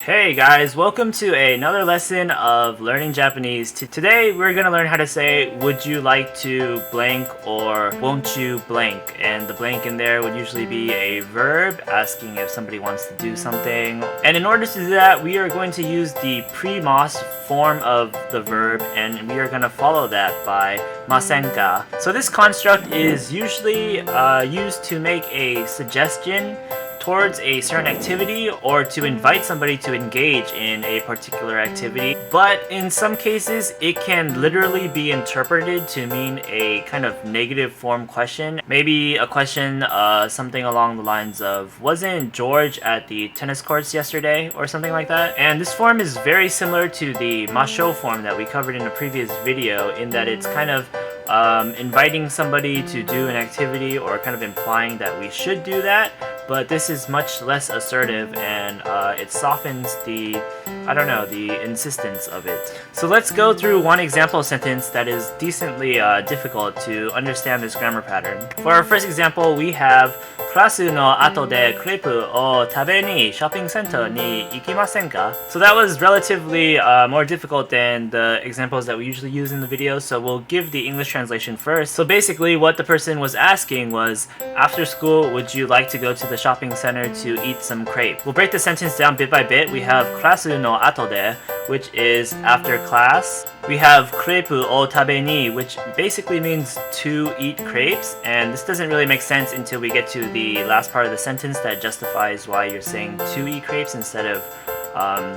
Hey guys, welcome to another lesson of learning Japanese. Today we're going to learn how to say would you like to blank or won't you blank, and the blank in there would usually be a verb asking if somebody wants to do something. And in order to do that, we are going to use the pre-mas form of the verb, and we are going to follow that by masenka. So this construct is usually used to make a suggestion towards a certain activity or to invite somebody to engage in a particular activity, but in some cases it can literally be interpreted to mean a kind of negative form question. Maybe a question something along the lines of, wasn't George at the tennis courts yesterday, or something like that. And this form is very similar to the ma shou form that we covered in a previous video, in that it's kind of inviting somebody to do an activity or kind of implying that we should do that, but this is much less assertive, and it softens the insistence of it. So let's go through one example sentence that is decently difficult to understand this grammar pattern. For our first example, we have Kurasu no ato de crepes o tabe ni shopping center ni ikimasenka. So that was relatively more difficult than the examples that we usually use in the video, so we'll give the English translation first. So basically what the person was asking was, after school, would you like to go to the shopping center to eat some crepes? We'll break the sentence down bit by bit. We have Kurasu no ato de, which is after class. We have crepes o tabe ni, which basically means to eat crepes, and this doesn't really make sense until we get to the last part of the sentence that justifies why you're saying to eat crepes instead of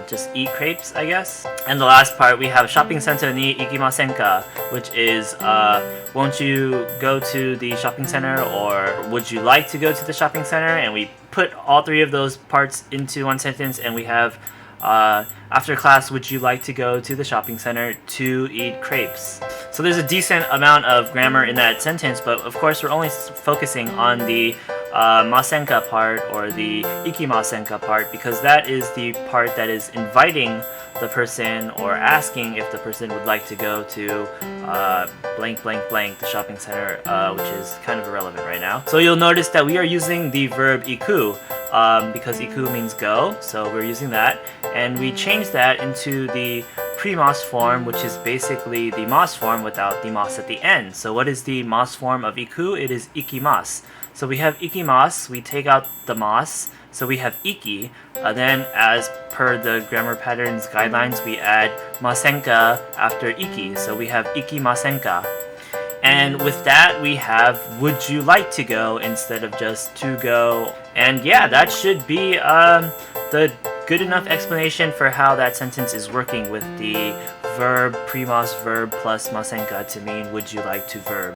just eat crepes, I guess. And the last part, we have shopping center ni ikimasenka, which is won't you go to the shopping center, or would you like to go to the shopping center? And we put all three of those parts into one sentence, and we have after class, would you like to go to the shopping center to eat crepes? So there's a decent amount of grammar in that sentence, but of course we're only focusing on the masenka part, or the ikimasenka part, because that is the part that is inviting the person or asking if the person would like to go to blank blank blank, the shopping center, which is kind of irrelevant right now. So you'll notice that we are using the verb iku, because iku means go, so we're using that, and we change that into the pre-mas form, which is basically the mas form without the mas at the end. So what is the mas form of iku? It is ikimas. So we have ikimas, we take out the mas, so we have iki. Then, as per the grammar pattern's guidelines, we add masenka after iki, so we have ikimasenka. And with that, we have would you like to go instead of just to go. And yeah, that should be the good enough explanation for how that sentence is working with the verb, pre-mas verb plus masenka to mean would you like to verb.